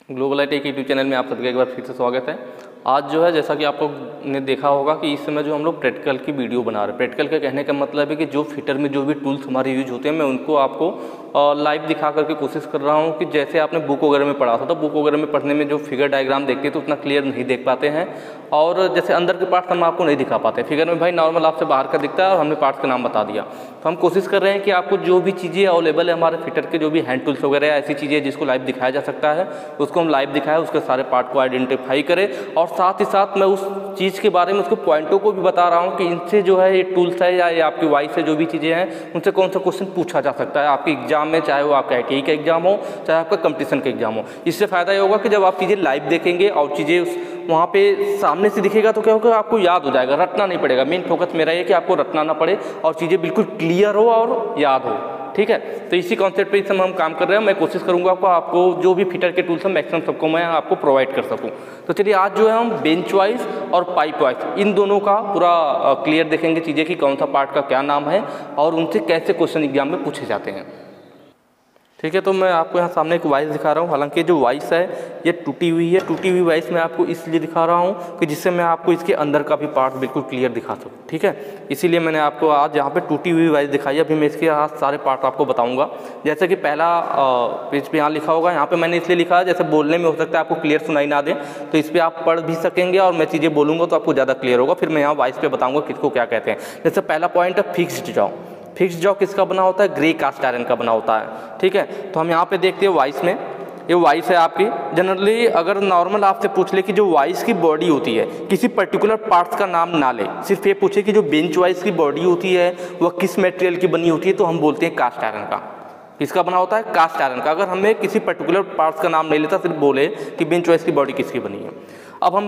Global I take YouTube channel में आप सबका एक बार फिर से स्वागत है। आज जो है जैसा कि आप लोग ने देखा होगा कि इस समय जो हम लोग प्रैक्टिकल की वीडियो बना रहे हैं। प्रैक्टिकल का कहने का मतलब है कि जो फिटर में जो भी टूल्स हमारे यूज होते हैं मैं उनको आपको लाइव दिखा करके कोशिश कर रहा हूँ कि जैसे आपने बुक वगैरह में पढ़ा था तो बुक वगैरह में पढ़ने में जो फिगर डायग्राम देखते हैं तो उतना क्लियर नहीं देख पाते हैं, और जैसे अंदर के पार्ट्स हम आपको नहीं दिखा पाते। फिगर में भाई नॉर्मल आपसे बाहर का दिखता है और हमने पार्ट्स का नाम बता दिया। तो हम कोशिश कर रहे हैं कि आपको जो भी चीज़ें अवेलेबल है हमारे फिटर के, जो भी हैंड टूल्स वगैरह ऐसी चीज़ें जिसको लाइव दिखाया जा सकता है उसको हम लाइव दिखाएं, उसके सारे पार्ट को आइडेंटिफाई करें, और साथ ही साथ मैं उस चीज़ के बारे में उसके पॉइंटों को भी बता रहा हूँ कि इनसे जो है ये टूल्स है या ये आपकी वाइस से जो भी चीज़ें हैं उनसे कौन सा क्वेश्चन पूछा जा सकता है आपके एग्जाम में, चाहे वो आपका ITI का एग्जाम हो चाहे आपका कंपटीशन का एग्जाम हो। इससे फ़ायदा ये होगा कि जब आप चीज़ें लाइव देखेंगे और चीज़ें वहाँ पे सामने से दिखेगा तो क्या होगा, आपको याद हो जाएगा, रटना नहीं पड़ेगा। मेन फोकस मेरा ये कि आपको रटना ना पड़े और चीज़ें बिल्कुल क्लियर हो और याद हो। ठीक है, तो इसी कॉन्सेप्ट पे इस समय हम काम कर रहे हैं। मैं कोशिश करूंगा आपको जो भी फिटर के टूल्स हैं मैक्सिमम सबको मैं आपको प्रोवाइड कर सकूं। तो चलिए आज जो है हम बेंच वाइज और पाइप वाइज इन दोनों का पूरा क्लियर देखेंगे चीज़ें कि कौन सा पार्ट का क्या नाम है और उनसे कैसे क्वेश्चन एग्जाम में पूछे जाते हैं। ठीक है, तो मैं आपको यहाँ सामने एक वाइस दिखा रहा हूँ। हालांकि जो वाइस है ये टूटी हुई है। टूटी हुई वाइस मैं आपको इसलिए दिखा रहा हूँ कि जिससे मैं आपको इसके अंदर का भी पार्ट बिल्कुल क्लियर दिखा सकूँ। ठीक है, इसीलिए मैंने आपको आज यहाँ पे टूटी हुई वाइस दिखाई है। अभी मैं इसके आज सारे पार्ट आपको बताऊँगा। जैसे कि पहला पेज पे यहाँ लिखा होगा, यहाँ पे मैंने इसलिए लिखा है जैसे बोलने में हो सकता है आपको क्लियर सुनाई ना दे, तो इस पर आप पढ़ भी सकेंगे और मैं चीज़ें बोलूँगा तो आपको ज़्यादा क्लियर होगा। फिर मैं यहाँ वाइस पे बताऊँगा किसको क्या कहते हैं। जैसे पहला पॉइंट है फिक्स्ड जॉ। फिक्स्ड जॉ किसका बना होता है? ग्रे कास्ट आयरन का बना होता है। ठीक है, तो हम यहाँ पे देखते हैं वाइस में, ये वाइस है आपकी। जनरली अगर नॉर्मल आपसे पूछ ले कि जो वाइस की बॉडी होती है किसी पर्टिकुलर पार्ट्स का नाम ना ले, सिर्फ ये पूछे कि जो बेंच वाइस की बॉडी होती है वह किस मटेरियल की बनी होती है, तो हम बोलते हैं कास्ट आयरन का। किसका बना होता है? कास्ट आयरन का। अगर हमें किसी पर्टिकुलर पार्ट्स का नाम नहीं लेता, सिर्फ बोले कि बेंच वाइस की बॉडी किसकी बनी है। अब हम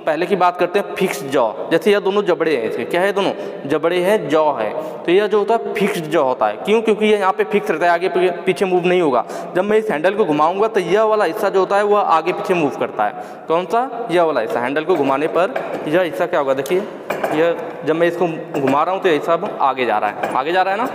पहले की बात करते हैं फिक्स्ड जॉ। जैसे यह दोनों जबड़े हैं, इसके क्या है, दोनों जबड़े हैं, जॉ है, तो यह जो होता है फिक्स्ड जॉ होता है। क्यों? क्योंकि ये यहाँ पे फिक्स रहता है, आगे पीछे मूव नहीं होगा। जब मैं इस हैंडल को घुमाऊंगा तो यह वाला हिस्सा जो होता है वह आगे पीछे मूव करता है। कौन सा? यह वाला हिस्सा। हैंडल को घुमाने पर यह हिस्सा क्या होगा, देखिए यह जब मैं इसको घुमा रहा हूँ तो यह हिस्सा आगे जा रहा है, आगे जा रहा है ना,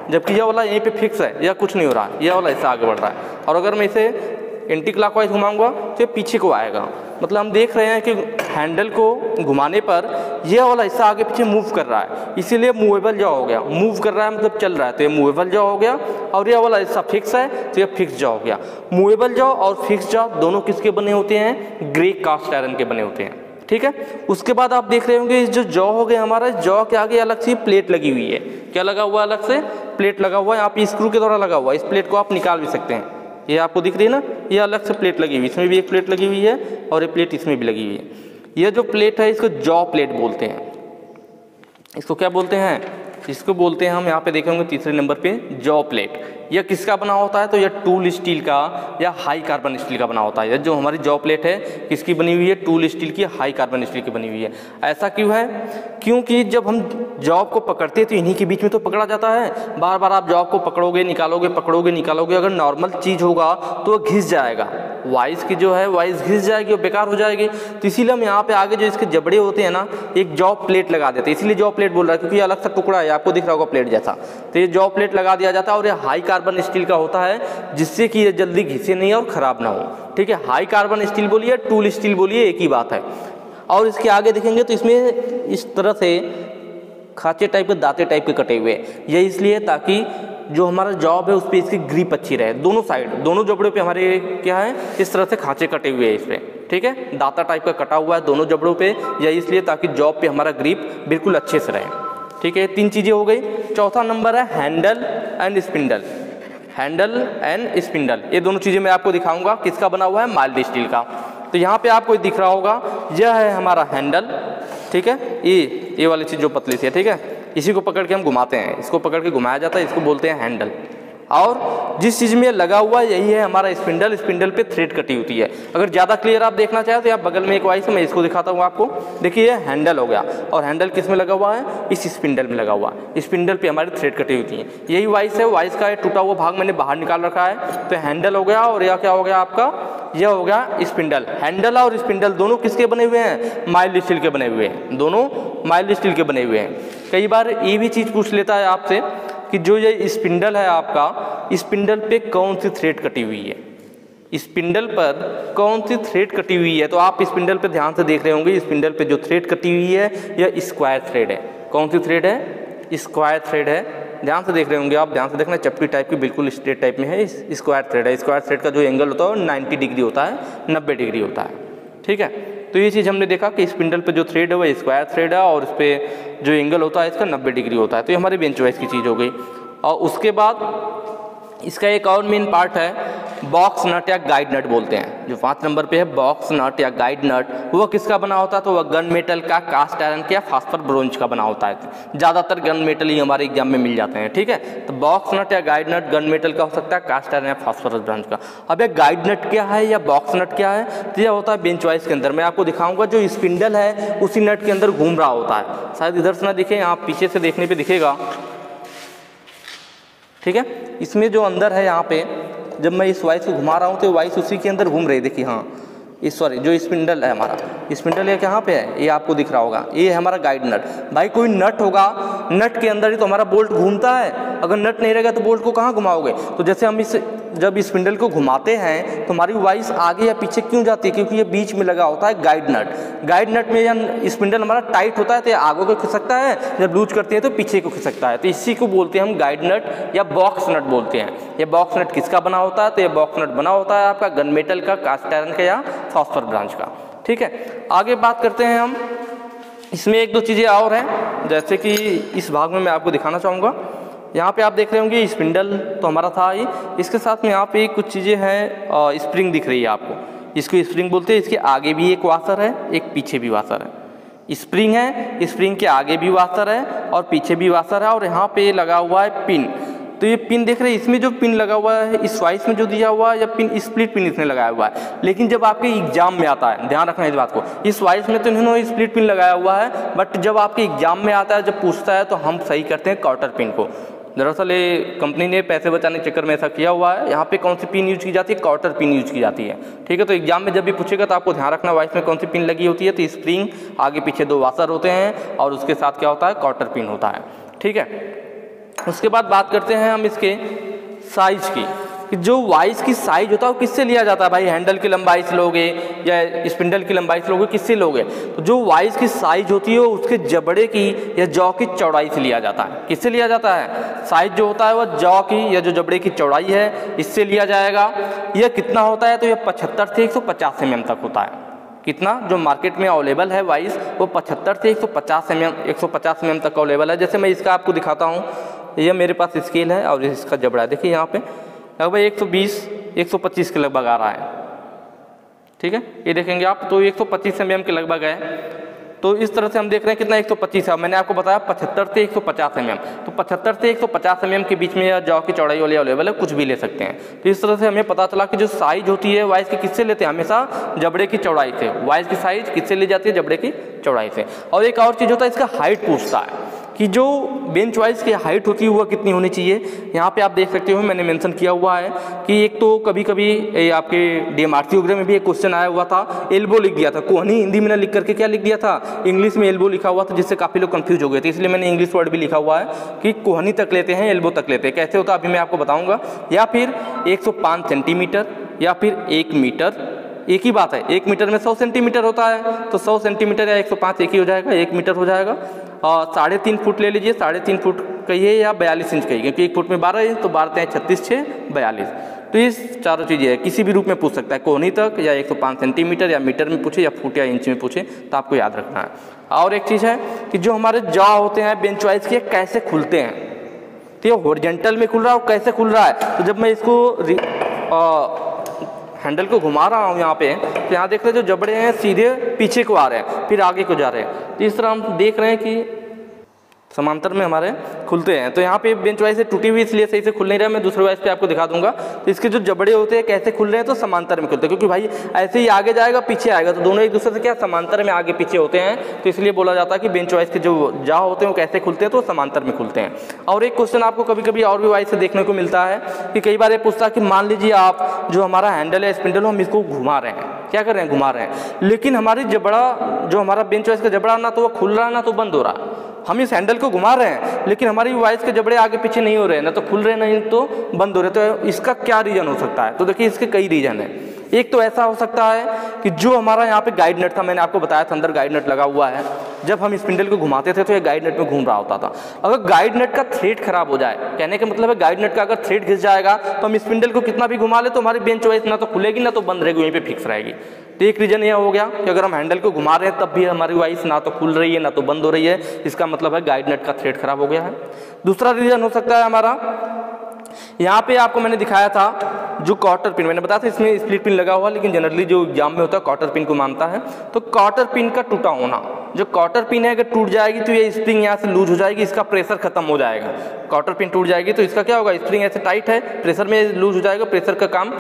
जबकि यह वाला यहीं पे फिक्स है, यह कुछ नहीं हो रहा है, यह वाला हिस्सा आगे बढ़ रहा है। और अगर मैं इसे एंटी क्लॉकवाइज घुमाऊंगा तो ये पीछे को आएगा। मतलब हम देख रहे हैं कि हैंडल को घुमाने पर यह वाला हिस्सा आगे पीछे मूव कर रहा है, इसीलिए मूवेबल जॉ हो गया। मूव कर रहा है मतलब चल रहा है, तो ये मूवेबल जॉ हो गया। और यह वाला हिस्सा फिक्स है तो यह फिक्स जॉ हो गया। मूवेबल जॉ और फिक्स जॉ दोनों किसके बने होते हैं? ग्रे कास्ट आयरन के बने होते हैं। ठीक है, उसके बाद आप देख रहे होंगे जो जॉ हो गया हमारा, जॉ के आगे अलग से प्लेट लगी हुई है। क्या लगा हुआ? अलग से प्लेट लगा हुआ है, यहाँ पे स्क्रू के द्वारा लगा हुआ है। इस प्लेट को आप निकाल भी सकते हैं, ये आपको दिख रही है ना, ये अलग से प्लेट लगी हुई है। इसमें भी एक प्लेट लगी हुई है और एक प्लेट इसमें भी लगी हुई है। ये जो प्लेट है इसको जॉ प्लेट बोलते हैं। इसको क्या बोलते हैं? इसको बोलते हैं, हम यहाँ पे देखेंगे तीसरे नंबर पे, जॉ प्लेट। यह किसका बना होता है? तो यह टूल स्टील का या हाई कार्बन स्टील का बना होता है। यह जो हमारी जॉ प्लेट है किसकी बनी हुई है? टूल स्टील की, हाई कार्बन स्टील की बनी हुई है। ऐसा क्यों है? क्योंकि जब हम जॉब को पकड़ते हैं तो इन्हीं के बीच में तो पकड़ा जाता है। बार बार आप जॉब को पकड़ोगे निकालोगे, पकड़ोगे निकालोगे, अगर नॉर्मल चीज़ होगा तो वह घिस जाएगा। वाइस की जो है वाइस घिस जाएगी और बेकार हो जाएगी। तो इसीलिए हम यहाँ पे आगे जो इसके जबड़े होते हैं ना, एक जॉ प्लेट लगा देते हैं। इसलिए जॉ प्लेट बोल रहा है क्योंकि ये अलग सा टुकड़ा है, आपको दिख रहा होगा प्लेट जैसा। तो ये जॉ प्लेट लगा दिया जाता है और ये हाई कार्बन स्टील का होता है, जिससे कि ये जल्दी घिसे नहीं और ख़राब ना हो। ठीक है, हाई कार्बन स्टील बोलिए, टूल स्टील बोलिए, एक ही बात है। और इसके आगे देखेंगे तो इसमें इस तरह से खांचे टाइप के, दांते टाइप के कटे हुए। ये इसलिए ताकि जो हमारा जॉब है उस पर इसकी ग्रिप अच्छी रहे। दोनों साइड, दोनों जबड़ों पे हमारे क्या है, इस तरह से खांचे कटे हुए हैं इस पर। ठीक है, दांता टाइप का कटा हुआ है दोनों जबड़ों पे, यही इसलिए ताकि जॉब पे हमारा ग्रिप बिल्कुल अच्छे से रहे। ठीक है, 3 चीज़ें हो गई। चौथा नंबर है handle and spindle. Handle and spindle, ये दोनों चीज़ें मैं आपको दिखाऊंगा। किसका बना हुआ है? माइल्ड स्टील का। तो यहाँ पे आपको दिख रहा होगा, यह है हमारा हैंडल। ठीक है, ये वाली चीज़ जो पतली सी है, ठीक है, इसी को पकड़ के हम घुमाते हैं, इसको पकड़ के घुमाया जाता है, इसको बोलते हैं हैंडल। और जिस चीज़ में लगा हुआ है यही है हमारा स्पिंडल। स्पिंडल पे थ्रेड कटी होती है। अगर ज़्यादा क्लियर आप देखना चाहें तो आप बगल में एक वाइस है, मैं इसको दिखाता हूँ आपको। देखिए ये हैंडल हो गया, और हैंडल किस में लगा हुआ है? इस स्पिंडल में लगा हुआ है। स्पिंडल पे हमारी थ्रेड कटी होती है। यही वाइस है, वाइस का टूटा हुआ भाग मैंने बाहर निकाल रखा है। तो हैंडल हो गया, और यह क्या हो गया आपका? यह हो गया स्पिंडल। हैंडल और स्पिंडल दोनों किसके बने हुए हैं? माइल्ड स्टील के बने हुए हैं। दोनों माइल्ड स्टील के बने हुए हैं। कई बार ये भी चीज़ पूछ लेता है आपसे कि जो ये स्पिंडल है आपका, स्पिंडल पे कौन सी थ्रेड कटी हुई है। स्पिंडल पर कौन सी थ्रेड कटी हुई है। तो आप स्पिंडल पे ध्यान से देख रहे होंगे, स्पिंडल पे जो थ्रेड कटी हुई है यह स्क्वायर थ्रेड है। कौन सी थ्रेड है? स्क्वायर थ्रेड है। ध्यान से देख रहे होंगे आप, ध्यान से देखना, चपटी टाइप की बिल्कुल स्ट्रेट टाइप में है, स्क्वायर थ्रेड है। स्क्वायर थ्रेड का जो एंगल होता है वो 90 डिग्री होता है, 90 डिग्री होता है। ठीक है, तो ये चीज़ हमने देखा कि स्पिंडल पे जो थ्रेड है वो स्क्वायर थ्रेड है और इस पर जो एंगल होता है इसका 90 डिग्री होता है। तो ये हमारी बेंच वाइज की चीज़ हो गई। और उसके बाद इसका एक और मेन पार्ट है बॉक्स नट या गाइड नट बोलते हैं। जो 5 नंबर पे है बॉक्स नट या गाइड नट, वो किसका बना होता है? तो वह गन मेटल का, कास्ट आयरन का या फास्फर ब्रोंज का बना होता है। ज़्यादातर गन मेटल ही हमारे एग्जाम में मिल जाते हैं। ठीक है, तो बॉक्स नट या गाइड नट गन मेटल का हो सकता है, कास्ट आयरन या फास्फोरस ब्रोंज का। अब ये गाइड नट क्या है या बॉक्स नट क्या है? तो यह होता है बेंच वाइज के अंदर। मैं आपको दिखाऊंगा जो स्पिंडल है उसी नट के अंदर घूम रहा होता है। शायद इधर से ना दिखे, आप पीछे से देखने पर दिखेगा। ठीक है, इसमें जो अंदर है यहाँ पे, जब मैं इस वाइस को घुमा रहा हूँ तो वाइस उसी के अंदर घूम रही। देखिए, हाँ, इस सॉरी जो स्पिंडल है हमारा, स्पिंडल ये कहाँ पे है? ये आपको दिख रहा होगा, ये है हमारा गाइड नट। भाई कोई नट होगा, नट के अंदर ही तो हमारा बोल्ट घूमता है। अगर नट नहीं रहेगा तो बोल्ट को कहाँ घुमाओगे? तो जैसे हम जब स्पिंडल को घुमाते हैं तो हमारी वाइस आगे या पीछे क्यों जाती है? क्योंकि ये बीच में लगा होता है गाइड नट। गाइड नट में या स्पिंडल हमारा टाइट होता है तो ये आगे को खिसकता है, जब लूज करते हैं तो पीछे को खिसकता है। तो इसी को बोलते हैं हम गाइड नट या बॉक्स नट बोलते हैं। ये बॉक्स नट किसका बना होता है? तो ये बॉक्स नट बना होता है आपका गन मेटल का, कास्ट आयरन का या फास्फोरस ब्रांच का। ठीक है, आगे बात करते हैं हम। इसमें एक दो चीज़ें और हैं, जैसे कि इस भाग में मैं आपको दिखाना चाहूँगा। यहाँ पे आप देख रहे होंगे स्पिंडल तो हमारा था ही, इसके साथ में यहाँ पे कुछ चीज़ें हैं, स्प्रिंग दिख रही है आपको, इसको स्प्रिंग बोलते हैं। इसके आगे भी एक वाशर है, एक पीछे भी वाशर है। स्प्रिंग है, स्प्रिंग के आगे भी वाशर है और पीछे भी वाशर है, और यहाँ पे लगा हुआ है पिन। तो ये पिन देख रहे हैं, इसमें जो पिन लगा हुआ है, इस वाइस में जो दिया हुआ है, या पिन स्प्लिट पिन इसने लगाया हुआ है। लेकिन जब आपके एग्जाम में आता है, ध्यान रखना इस बात को, इस वाइस में तो इन्होंने स्प्लिट पिन लगाया हुआ है, बट जब आपके एग्जाम में आता है, जब पूछता है, तो हम सही करते हैं क्वार्टर पिन को। दरअसल ये कंपनी ने पैसे बचाने के चक्कर में ऐसा किया हुआ है। यहाँ पे कौन सी पिन यूज की जाती है? क्वार्टर पिन यूज की जाती है। ठीक है, तो एग्जाम में जब भी पूछेगा तो आपको ध्यान रखना वाइस में कौन सी पिन लगी होती है। तो स्प्रिंग, आगे पीछे 2 वाशर होते हैं और उसके साथ क्या होता है? क्वार्टर पिन होता है। ठीक है, उसके बाद बात करते हैं हम इसके साइज की, कि जो वाइस की साइज होता है वो किससे लिया जाता है? भाई हैंडल की लंबाई से लोगे या स्पिंडल की लंबाई से लोगे, किससे लोगे? तो जो वाइस की साइज होती है उसके जबड़े की या जॉ की चौड़ाई से लिया जाता है। किससे लिया जाता है? साइज जो होता है वह जॉ की या जो जबड़े की चौड़ाई है, इससे लिया जाएगा। यह कितना होता है? तो यह 75 से 150 mm तक होता है। कितना? जो मार्केट में अवेलेबल है वाइस, वो 75 से 150 mm तक अवेलेबल है। जैसे मैं इसका आपको दिखाता हूँ, यह मेरे पास स्केल है और इसका जबड़ा है। देखिए यहाँ पे लगभग 120-125 के लगभग आ रहा है। ठीक है, ये देखेंगे आप, तो 125 mm के लगभग है। तो इस तरह से हम देख रहे हैं कितना 125 है। मैंने आपको बताया 75 से 150 mm, तो 75 से 150 mm के बीच में या जॉ की चौड़ाई वाली अवेलेबल है, कुछ भी ले सकते हैं। तो इस तरह से हमें पता चला कि जो साइज होती है वाइस की किससे लेते हैं? हमेशा जबड़े की चौड़ाई से। वाइस की साइज किससे ली जाती है? जबड़े की चौड़ाई से। और एक और चीज़ होता है, इसका हाइट पूछता है कि जो बेंच वाइस की हाइट होती है वह कितनी होनी चाहिए। यहाँ पे आप देख सकते हो मैंने मेंशन किया हुआ है कि एक तो कभी कभी आपके DMRC वगैरह में भी एक क्वेश्चन आया हुआ था, एल्बो लिख दिया था। कोहनी हिंदी में ना लिख करके क्या लिख दिया था? इंग्लिश में एल्बो लिखा हुआ था, जिससे काफ़ी लोग कंफ्यूज हो गए थे। इसलिए मैंने इंग्लिश वर्ड भी लिखा हुआ है कि कोहनी तक लेते हैं, एल्बो तक लेते हैं। कैसे होता है अभी मैं आपको बताऊँगा। या फिर 105 सेंटीमीटर या फिर 1 मीटर, एक ही बात है। 1 मीटर में 100 सेंटीमीटर होता है, तो 100 सेंटीमीटर या 105 एक ही हो जाएगा, 1 मीटर हो जाएगा। और 3.5 फुट ले लीजिए, 3.5 फुट कहिए या 42 इंच कहिए, क्योंकि 1 फुट में 12 इंच, तो 12 36 6 42। तो ये चारों चीज़ें है, किसी भी रूप में पूछ सकता है, कोहनी तक या 105 सेंटीमीटर या मीटर में पूछे या फुट या इंच में पूछे, तो आपको याद रखना है। और एक चीज़ है कि जो हमारे जॉ होते हैं बेंच वाइस के, कैसे खुलते हैं। तो ये हॉरिजॉन्टल में खुल रहा है और कैसे खुल रहा है? तो जब मैं इसको हैंडल को घुमा रहा हूँ यहाँ पे, तो यहाँ देख रहे हैं जो जबड़े हैं सीधे पीछे को आ रहे हैं, फिर आगे को जा रहे हैं। तो इस तरह हम देख रहे हैं कि समांतर में हमारे खुलते हैं। तो यहाँ पे बेंच वाइस से टूटी हुई इसलिए सही से खुल नहीं रहा है, मैं दूसरे वाइस पे आपको दिखा दूंगा। तो इसके जो जबड़े होते हैं कैसे खुल रहे हैं? तो समांतर में खुलते हैं, क्योंकि भाई ऐसे ही आगे जाएगा पीछे आएगा, तो दोनों एक दूसरे से क्या समांतर में आगे पीछे होते हैं। तो इसलिए बोला जाता है कि बेंच वाइस के जो जा होते हैं वो कैसे खुलते हैं? तो समांतर में खुलते हैं। और एक क्वेश्चन आपको कभी कभी और भी वाइस से देखने को मिलता है कि कई बार ये पूछता है कि मान लीजिए आप जो हमारा हैंडल है, स्पिंडल, हम इसको घुमा रहे हैं, क्या कर रहे हैं? घुमा रहे हैं, लेकिन हमारी जबड़ा जो हमारा बेंच वाइस का जबड़ा ना तो वो खुल रहा है ना तो बंद हो रहा है। हम इस हैंडल को घुमा रहे हैं लेकिन हमारी वाइस के जबड़े आगे पीछे नहीं हो रहे हैं, ना तो खुल रहे नहीं तो बंद हो रहे। तो इसका क्या रीज़न हो सकता है? तो देखिए इसके कई रीज़न है। एक तो ऐसा हो सकता है कि जो हमारा यहाँ पे गाइड नट था, मैंने आपको बताया था अंदर गाइड नट लगा हुआ है, जब हम स्पिंडल को घुमाते थे तो ये गाइड नट में घूम रहा होता था। अगर गाइड नट का थ्रेड खराब हो जाए, कहने का मतलब है गाइड नट का अगर थ्रेड घिस जाएगा तो हम स्पिंडल को कितना भी घुमा ले तो हमारी बेंच वाइस ना तो खुलेगी ना तो बंद रहेगी, वहीं पे फिक्स रहेगी। तो एक रीज़न यह हो गया कि अगर हम हैंडल को घुमा रहे हैं तब भी हमारी वाइस ना तो खुल रही है ना तो बंद हो रही है, इसका मतलब है गाइड नट का थ्रेड खराब हो गया है। दूसरा रीज़न हो सकता है हमारा, यहाँ पे आपको मैंने दिखाया था जो कॉर्टर पिन, मैंने बताया था इसमें स्प्लिट पिन लगा हुआ, लेकिन जनरली जो एग्जाम में होता है कॉर्टर पिन को मानता है। तो कॉर्टर पिन का टूटा होना, जो कॉर्टर पिन है अगर टूट जाएगी तो ये स्प्रिंग यहाँ से लूज हो जाएगी, इसका प्रेशर खत्म हो जाएगा। कॉर्टर पिन टूट जाएगी तो इसका क्या होगा, स्प्रिंग ऐसे टाइट है, प्रेशर में लूज हो जाएगा, प्रेशर का काम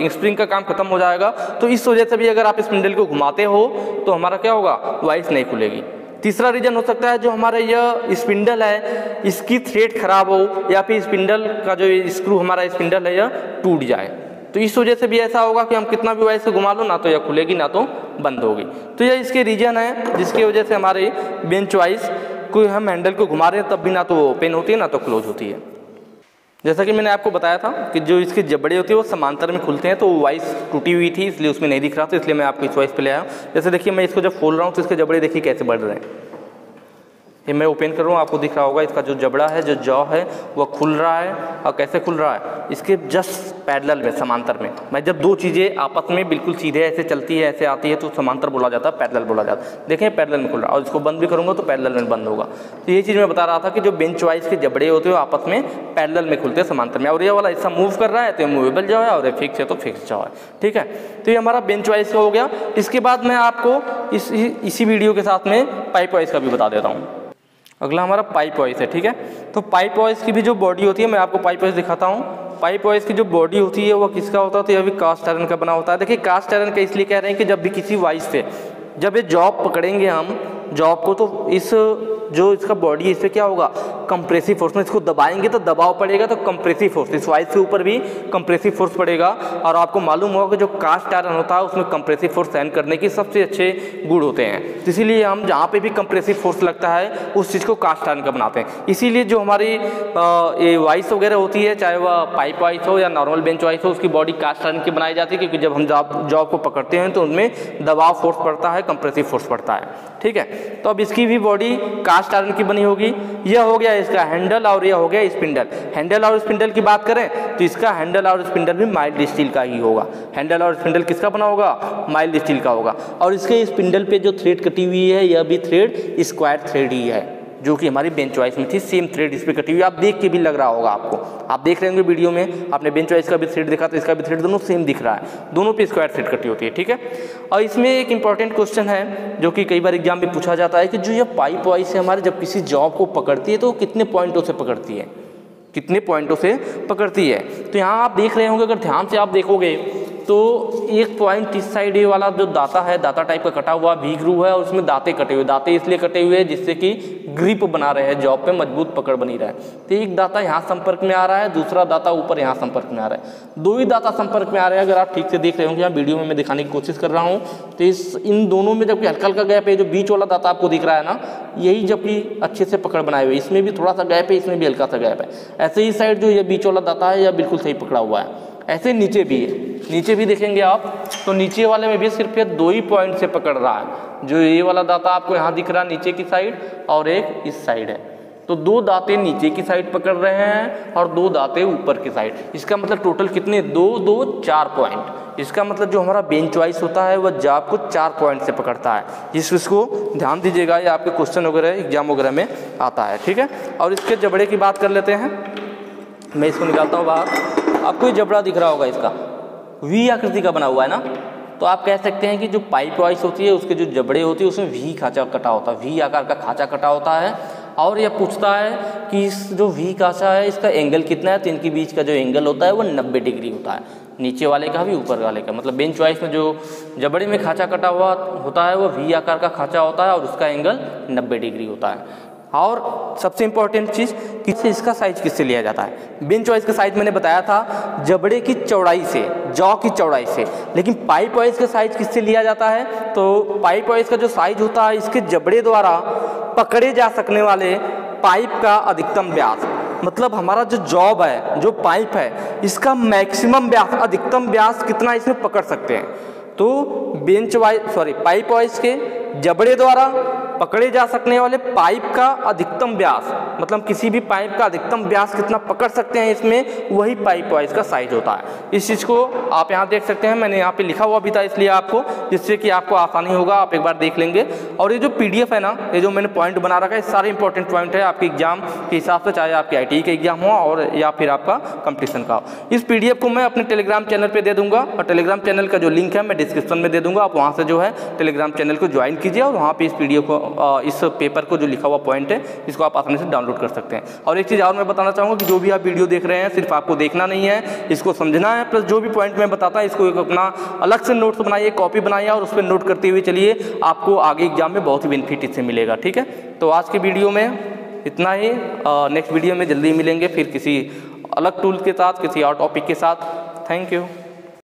स्प्रिंग का काम खत्म हो जाएगा। तो इस वजह से भी अगर आप स्पिंडल को घुमाते हो तो हमारा क्या होगा, वाइस नहीं खुलेगी। तीसरा रीज़न हो सकता है जो हमारा यह स्पिंडल है इसकी थ्रेड खराब हो या फिर स्पिंडल का जो स्क्रू हमारा स्पिंडल है यह टूट जाए। तो इस वजह से भी ऐसा होगा कि हम कितना भी वाइस से घुमा लो ना तो यह खुलेगी ना तो बंद होगी। तो यह इसके रीज़न है जिसकी वजह से हमारी बेंच वाइस को हम हैंडल को घुमा रहे हैं तब भी ना तो ओपन होती है ना तो क्लोज होती है। जैसा कि मैंने आपको बताया था कि जो इसके जबड़े होते हैं वो समांतर में खुलते हैं, तो वाइस टूटी हुई थी इसलिए उसमें नहीं दिख रहा था, इसलिए मैं आपको इस वाइस पे ले आया। जैसे देखिए मैं इसको जब खोल रहा हूँ तो इसके जबड़े देखिए कैसे बढ़ रहे हैं। ये मैं ओपन कर रहा हूँ, आपको दिख रहा होगा इसका जो जबड़ा है, जो जॉ है वह खुल रहा है। और कैसे खुल रहा है, इसके जस्ट पैरेलल में, समांतर में। मैं जब दो चीज़ें आपस में बिल्कुल सीधे ऐसे चलती है, ऐसे आती है तो समांतर बोला जाता है, पैरेलल बोला जाता है। देखें पैरेलल में खुल रहा है, और इसको बंद भी करूँगा तो पैरेलल में बंद होगा। तो ये चीज़ मैं बता रहा था कि जो बेंच वाइस के जबड़े होते हैं वो आपस में पैरेलल में खुलते हैं, समांतर में। और ये वाला हिस्सा मूव कर रहा है तो ये मूवेबल जो है, और ये फिक्स है तो फिक्स जो है, ठीक है। तो ये हमारा बेंच वाइस का हो गया। इसके बाद मैं आपको इसी वीडियो के साथ में पाइप वाइस का भी बता देता हूँ। अगला हमारा पाइप वाइस है, ठीक है। तो पाइप वाइस की भी जो बॉडी होती है, मैं आपको पाइप वाइस दिखाता हूँ। पाइप वाइस की जो बॉडी होती है वो किसका होता है, तो यह भी कास्ट आयरन का बना होता है। देखिए कास्ट आयरन का इसलिए कह रहे हैं कि जब भी किसी वाइस से जब ये जॉब पकड़ेंगे हम जॉब को, तो इस जो इसका बॉडी है इस पर क्या होगा, कंप्रेसिव फोर्स में इसको दबाएंगे तो दबाव पड़ेगा, तो कंप्रेसिव फोर्स इस वाइस के ऊपर भी कंप्रेसिव फोर्स पड़ेगा। और आपको मालूम होगा कि जो कास्ट आयरन होता है उसमें कंप्रेसिव फोर्स सहन करने की सबसे अच्छे गुण होते हैं। तो इसीलिए हम जहाँ पे भी कंप्रेसिव फोर्स लगता है उस चीज़ को कास्ट आयरन का बनाते हैं। इसीलिए जो हमारी ये वाइस वगैरह होती है, चाहे वह पाइप वाइस हो या नॉर्मल बेंच वाइस हो, उसकी बॉडी कास्ट आयरन की बनाई जाती है, क्योंकि जब हम जॉब को पकड़ते हैं तो उनमें दबाव फोर्स पड़ता है, कंप्रेसिव फोर्स पड़ता है, ठीक है। तो अब इसकी भी बॉडी कास्ट आयरन की बनी होगी। यह हो गया इसका हैंडल और यह हो गया स्पिंडल। हैंडल और स्पिंडल की बात करें तो इसका हैंडल और स्पिंडल भी माइल्ड स्टील का ही होगा। हैंडल और स्पिंडल किसका बना होगा, माइल्ड स्टील का होगा। और इसके स्पिंडल पे जो थ्रेड कटी हुई है यह भी थ्रेड स्क्वायर थ्रेड ही है, जो कि हमारी बेंच वाइस में थी। सेम थ्रेड इस पर कटी हुई, आप देख के भी लग रहा होगा आपको, आप देख रहे होंगे वीडियो में, आपने बेंच वाइस का भी थ्रेड देखा तो इसका भी थ्रेड दोनों सेम दिख रहा है, दोनों पे स्क्वायर थ्रेड कटी होती है, ठीक है। और इसमें एक इंपॉर्टेंट क्वेश्चन है जो कि कई बार एग्जाम में पूछा जाता है कि जो ये पाइप वाइस है हमारे जब किसी जॉब को पकड़ती है तो कितने पॉइंटों से पकड़ती है, कितने पॉइंटों से पकड़ती है। तो यहाँ आप देख रहे होंगे, अगर ध्यान से आप देखोगे तो एक पॉइंट इस साइड ये वाला जो दाता है, दाता टाइप का कटा हुआ वी ग्रूव है, और उसमें दाते कटे हुए, दाते इसलिए कटे हुए हैं जिससे कि ग्रिप बना रहे हैं, जॉब पे मजबूत पकड़ बनी रहे। तो एक दाता यहाँ संपर्क में आ रहा है, दूसरा दाता ऊपर यहाँ संपर्क में आ रहा है, दो ही दाता संपर्क में आ रहे हैं। अगर आप ठीक से देख रहे होंगे, यहाँ वीडियो में मैं दिखाने की कोशिश कर रहा हूँ, तो इन दोनों में जबकि हल्का हल्का गैप है, जो बीच वाला दाता आपको दिख रहा है ना, यही जबकि अच्छे से पकड़ बनाए हुए, इसमें भी थोड़ा सा गैप है, इसमें भी हल्का सा गैप है। ऐसे ही साइड जो ये बीच वाला दाता है यह बिल्कुल सही पकड़ा हुआ है। ऐसे नीचे भी है, नीचे भी देखेंगे आप तो नीचे वाले में भी सिर्फ ये दो ही पॉइंट से पकड़ रहा है, जो ये वाला दाता आपको यहाँ दिख रहा है नीचे की साइड, और एक इस साइड है। तो दो दाते नीचे की साइड पकड़ रहे हैं और दो दाते ऊपर की साइड। इसका मतलब टोटल कितने, दो 4 पॉइंट। इसका मतलब जो हमारा बेंच वाइस होता है वह जॉब को 4 पॉइंट से पकड़ता है। इसको ध्यान दीजिएगा, ये आपके क्वेश्चन वगैरह एग्जाम वगैरह में आता है, ठीक है। और इसके जबड़े की बात कर लेते हैं, मैं इसको निकालता हूँ बाहर। आपको ये जबड़ा दिख रहा होगा, इसका वी आकृति का बना हुआ है ना, तो आप कह सकते हैं कि जो पाइप वाइस होती है उसके जो जबड़े होती है उसमें वी खांचा कटा होता है, वी आकार का खांचा कटा होता है। और यह पूछता है कि इस जो वी खांचा है इसका एंगल कितना है, तो इनके बीच का जो एंगल होता है वो 90 डिग्री होता है, नीचे वाले का भी ऊपर वाले का। मतलब बेंच वाइस में जो जबड़े में खांचा कटा हुआ होता है वो वी आकार का खांचा होता है और उसका एंगल 90 डिग्री होता है। और सबसे इंपॉर्टेंट चीज़ किससे, इसका साइज किससे लिया जाता है। बेंच वाइस का साइज मैंने बताया था जबड़े की चौड़ाई से, जॉ की चौड़ाई से, लेकिन पाइप वाइस का साइज किससे लिया जाता है, तो पाइप वाइस का जो साइज होता है इसके जबड़े द्वारा पकड़े जा सकने वाले पाइप का अधिकतम व्यास, मतलब हमारा जो जॉब है, जो पाइप है, इसका मैक्सिमम व्यास, अधिकतम व्यास कितना इसमें पकड़ सकते हैं। तो पाइप वाइज के जबड़े द्वारा पकड़े जा सकने वाले पाइप का अधिकतम व्यास, मतलब किसी भी पाइप का अधिकतम व्यास कितना पकड़ सकते हैं इसमें, वही पाइप वाइज का साइज होता है। इस चीज़ को आप यहाँ देख सकते हैं, मैंने यहाँ पे लिखा हुआ भी था इसलिए आपको, जिससे कि आपको आसानी होगा, आप एक बार देख लेंगे। और ये जो PDF है ना, ये जो मैंने पॉइंट बना रखा है, सारे इंपॉर्टेंट पॉइंट है आपके एग्जाम के हिसाब से, चाहे आपके ITI का एग्जाम हो और या फिर आपका कंपटीशन का हो। इस PDF को मैं अपने टेलीग्राम चैनल पर दे दूंगा, और टेलीग्राम चैनल का जो लिंक है मैं डिस्क्रिप्शन में दे दूंगा। आप वहाँ से जो है टेलीग्राम चैनल को ज्वाइन कीजिए और वहाँ पर इस PDF को, इस पेपर को जो लिखा हुआ पॉइंट है, इसको आप आसानी से डाउनलोड कर सकते हैं। और एक चीज़ और मैं बताना चाहूँगा कि जो भी आप वीडियो देख रहे हैं, सिर्फ आपको देखना नहीं है, इसको समझना है, प्लस जो भी पॉइंट मैं बताता हूँ इसको एक अपना अलग से नोट्स बनाइए, कॉपी बनाइए और उस पर नोट करते हुए चलिए, आपको आगे एग्जाम में बहुत ही बेनिफिट इससे मिलेगा। ठीक है, तो आज की वीडियो में इतना ही। नेक्स्ट वीडियो में जल्दी मिलेंगे फिर किसी अलग टूल के साथ, किसी और टॉपिक के साथ। Thank you.